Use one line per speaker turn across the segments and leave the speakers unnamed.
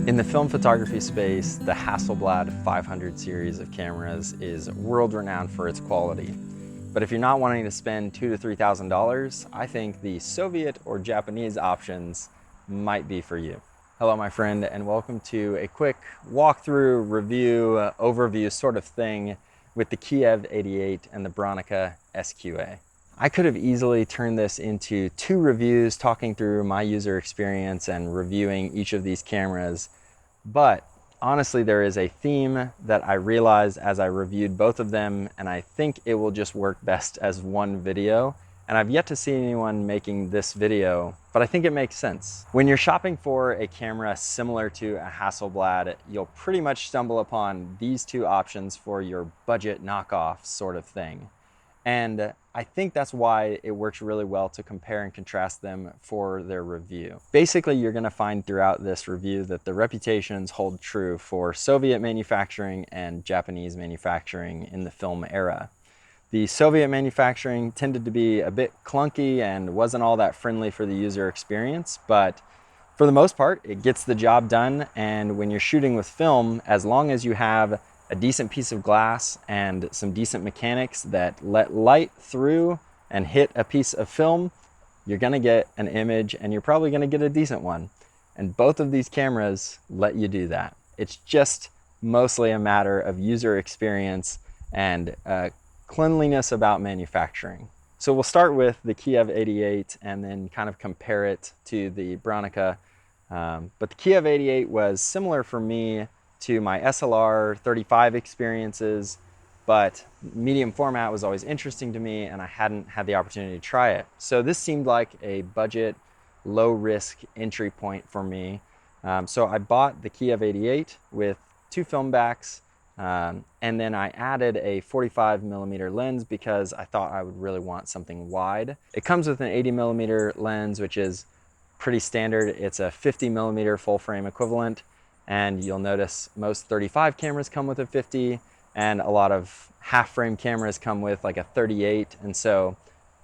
In the film photography space, the Hasselblad 500 series of cameras is world-renowned for its quality. But if you're not wanting to spend $2,000 to $3,000, I think the Soviet or Japanese options might be for you. Hello, my friend, and welcome to a quick walkthrough, review, overview sort of thing with the Kiev 88 and the Bronica SQ-A. I could have easily turned this into 2 reviews talking through my user experience and reviewing each of these cameras, but honestly there is a theme that I realized as I reviewed both of them, and I think it will just work best as one video. And I've yet to see anyone making this video, but I think it makes sense. When you're shopping for a camera similar to a Hasselblad, you'll pretty much stumble upon these 2 options for your budget knockoff sort of thing. And I think that's why it works really well to compare and contrast them for their review. Basically, you're gonna find throughout this review that the reputations hold true for Soviet manufacturing and Japanese manufacturing in the film era. The Soviet manufacturing tended to be a bit clunky and wasn't all that friendly for the user experience, but for the most part, it gets the job done. And when you're shooting with film, as long as you have a decent piece of glass and some decent mechanics that let light through and hit a piece of film, you're gonna get an image, and you're probably gonna get a decent one. And both of these cameras let you do that. It's just mostly a matter of user experience and cleanliness about manufacturing. So we'll start with the Kiev 88 and then kind of compare it to the Bronica. But the Kiev 88 was similar for me to my SLR 35 experiences, but medium format was always interesting to me and I hadn't had the opportunity to try it. So this seemed like a budget, low risk entry point for me. So I bought the Kiev 88 with 2 film backs, and then I added a 45mm lens because I thought I would really want something wide. It comes with an 80mm lens, which is pretty standard. It's a 50mm full frame equivalent. And you'll notice most 35 cameras come with a 50, and a lot of half frame cameras come with like a 38. And so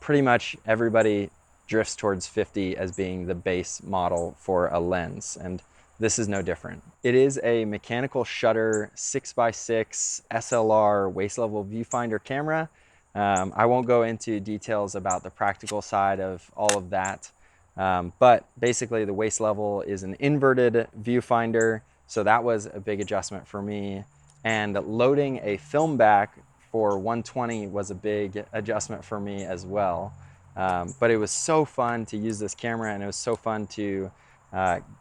pretty much everybody drifts towards 50 as being the base model for a lens. And this is no different. It is a mechanical shutter 6x6 SLR waist level viewfinder camera. I won't go into details about the practical side of all of that. But basically the waist level is an inverted viewfinder. So that was a big adjustment for me. And loading a film back for 120 was a big adjustment for me as well. But it was so fun to use this camera, and it was so fun to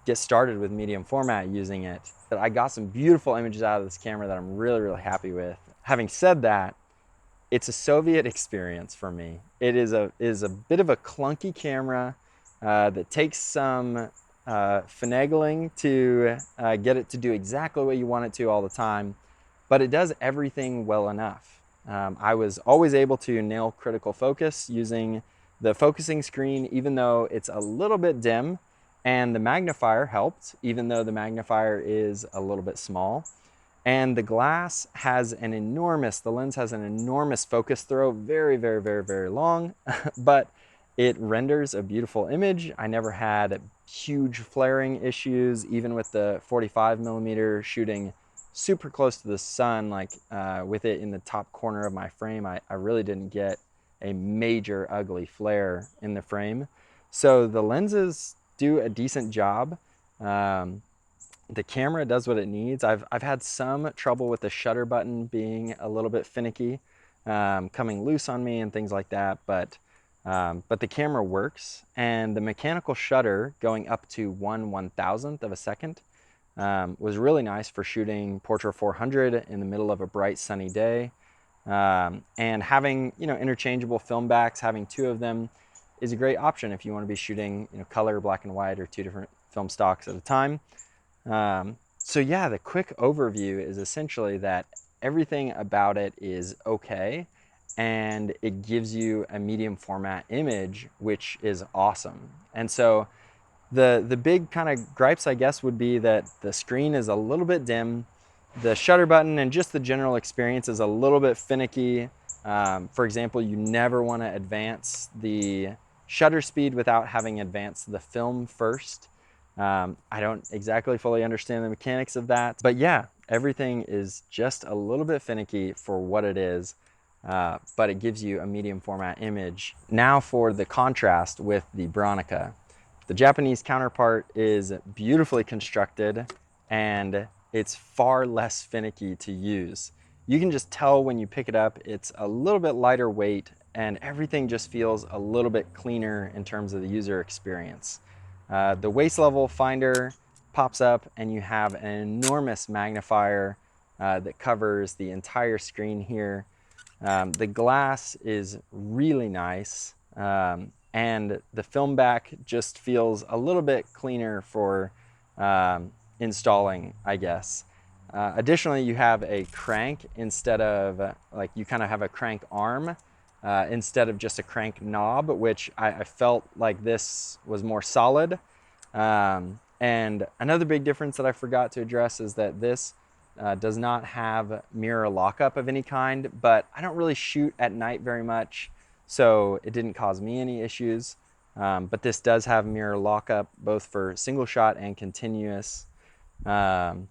get started with medium format using it, that I got some beautiful images out of this camera that I'm really, really happy with. Having said that, it's a Soviet experience for me. It is a bit of a clunky camera that takes some finagling to get it to do exactly what you want it to all the time, but it does everything well enough. I was always able to nail critical focus using the focusing screen, even though it's a little bit dim, and the magnifier helped, even though the magnifier is a little bit small. And the glass has the lens has an enormous focus throw, very, very, very, very long, but it renders a beautiful image. I never had huge flaring issues, even with the 45mm shooting super close to the sun, like with it in the top corner of my frame. I really didn't get a major ugly flare in the frame. So the lenses do a decent job. The camera does what it needs. I've had some trouble with the shutter button being a little bit finicky, coming loose on me and things like that, but the camera works. And the mechanical shutter going up to 1/1000th of a second was really nice for shooting Portra 400 in the middle of a bright sunny day. And having interchangeable film backs, having 2 of them is a great option if you want to be shooting color, black and white, or 2 different film stocks at a time. So yeah, the quick overview is essentially that everything about it is okay, and it gives you a medium format image, which is awesome. And so the big kind of gripes, I guess, would be that the screen is a little bit dim, the shutter button and just the general experience is a little bit finicky. For example, you never want to advance the shutter speed without having advanced the film first. I don't exactly fully understand the mechanics of that, but yeah, everything is just a little bit finicky for what it is, but it gives you a medium format image. Now for the contrast with the Bronica. The Japanese counterpart is beautifully constructed and it's far less finicky to use. You can just tell when you pick it up, it's a little bit lighter weight and everything just feels a little bit cleaner in terms of the user experience. The waist level finder pops up and you have an enormous magnifier that covers the entire screen here. The glass is really nice, and the film back just feels a little bit cleaner for installing, I guess. Additionally, you have a crank instead of, like, you kind of have a crank arm instead of just a crank knob, which I felt like this was more solid. And another big difference that I forgot to address is that this does not have mirror lockup of any kind, but I don't really shoot at night very much, so it didn't cause me any issues. But this does have mirror lockup both for single shot and continuous. And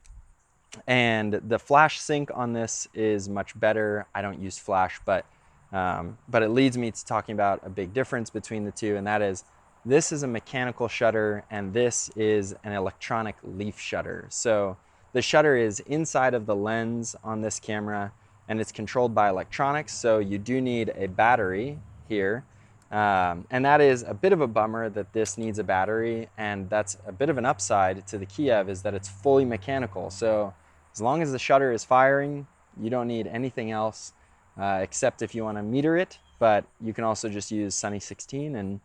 the flash sync on this is much better. I don't use flash, but it leads me to talking about a big difference between the two, and that is this is a mechanical shutter and this is an electronic leaf shutter. So the shutter is inside of the lens on this camera and it's controlled by electronics, so you do need a battery here. And that is a bit of a bummer that this needs a battery, and that's a bit of an upside to the Kiev, is that it's fully mechanical. So as long as the shutter is firing, you don't need anything else except if you want to meter it, but you can also just use Sunny 16 and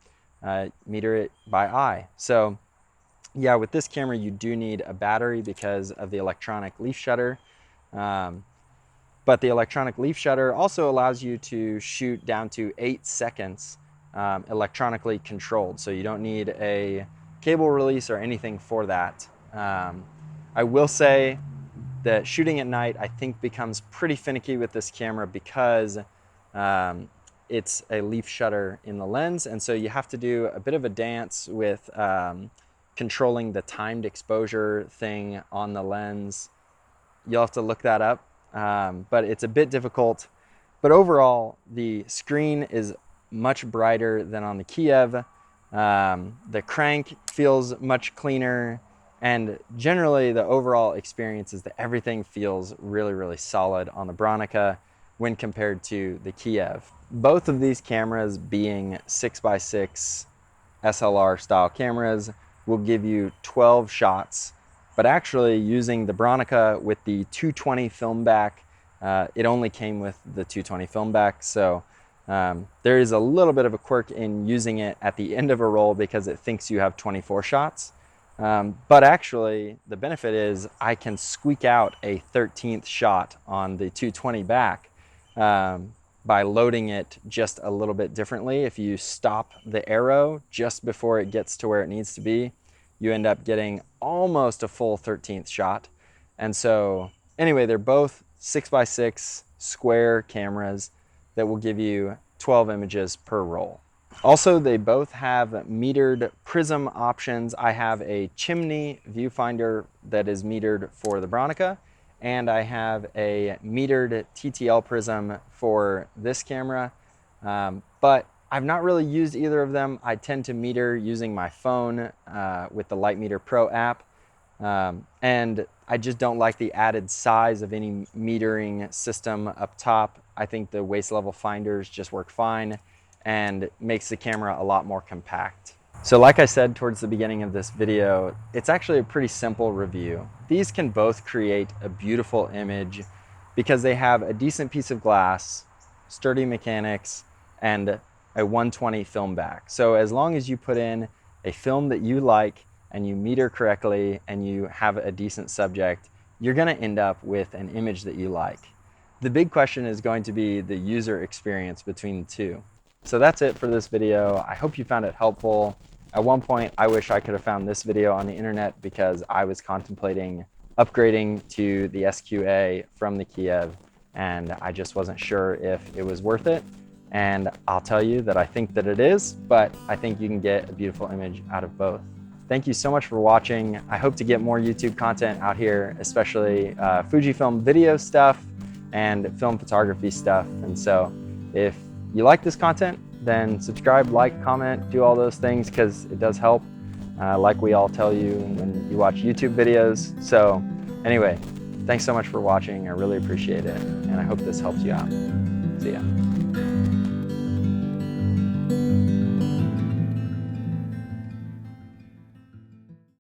meter it by eye. So yeah, with this camera you do need a battery because of the electronic leaf shutter. But the electronic leaf shutter also allows you to shoot down to 8 seconds electronically controlled, so you don't need a cable release or anything for that. I will say that shooting at night I think becomes pretty finicky with this camera because it's a leaf shutter in the lens, and so you have to do a bit of a dance with controlling the timed exposure thing on the lens. You'll have to look that up, but it's a bit difficult. But overall, the screen is much brighter than on the Kiev. The crank feels much cleaner, and generally the overall experience is that everything feels really, really solid on the Bronica when compared to the Kiev. Both of these cameras, being 6x6 SLR style cameras, will give you 12 shots, but actually using the Bronica with the 220 film back, it only came with the 220 film back, so there is a little bit of a quirk in using it at the end of a roll because it thinks you have 24 shots. But actually, the benefit is I can squeak out a 13th shot on the 220 back by loading it just a little bit differently. If you stop the arrow just before it gets to where it needs to be, you end up getting almost a full 13th shot. And so anyway, they're both 6x6 square cameras that will give you 12 images per roll. Also, they both have metered prism options. I have a chimney viewfinder that is metered for the Bronica, and I have a metered TTL prism for this camera, but I've not really used either of them. I tend to meter using my phone with the Light Meter Pro app, and I just don't like the added size of any metering system up top. I think the waist level finders just work fine and makes the camera a lot more compact. So like I said towards the beginning of this video, it's actually a pretty simple review. These can both create a beautiful image because they have a decent piece of glass, sturdy mechanics, and a 120 film back. So as long as you put in a film that you like and you meter correctly and you have a decent subject, you're gonna end up with an image that you like. The big question is going to be the user experience between the two. So that's it for this video. I hope you found it helpful. At one point, I wish I could have found this video on the internet because I was contemplating upgrading to the SQ-A from the Kiev, and I just wasn't sure if it was worth it. And I'll tell you that I think that it is, but I think you can get a beautiful image out of both. Thank you so much for watching. I hope to get more YouTube content out here, especially Fujifilm video stuff and film photography stuff. And so if you like this content, then subscribe, like, comment, do all those things because it does help, like we all tell you when you watch YouTube videos. So anyway, thanks so much for watching. I really appreciate it, and I hope this helps you out. See ya.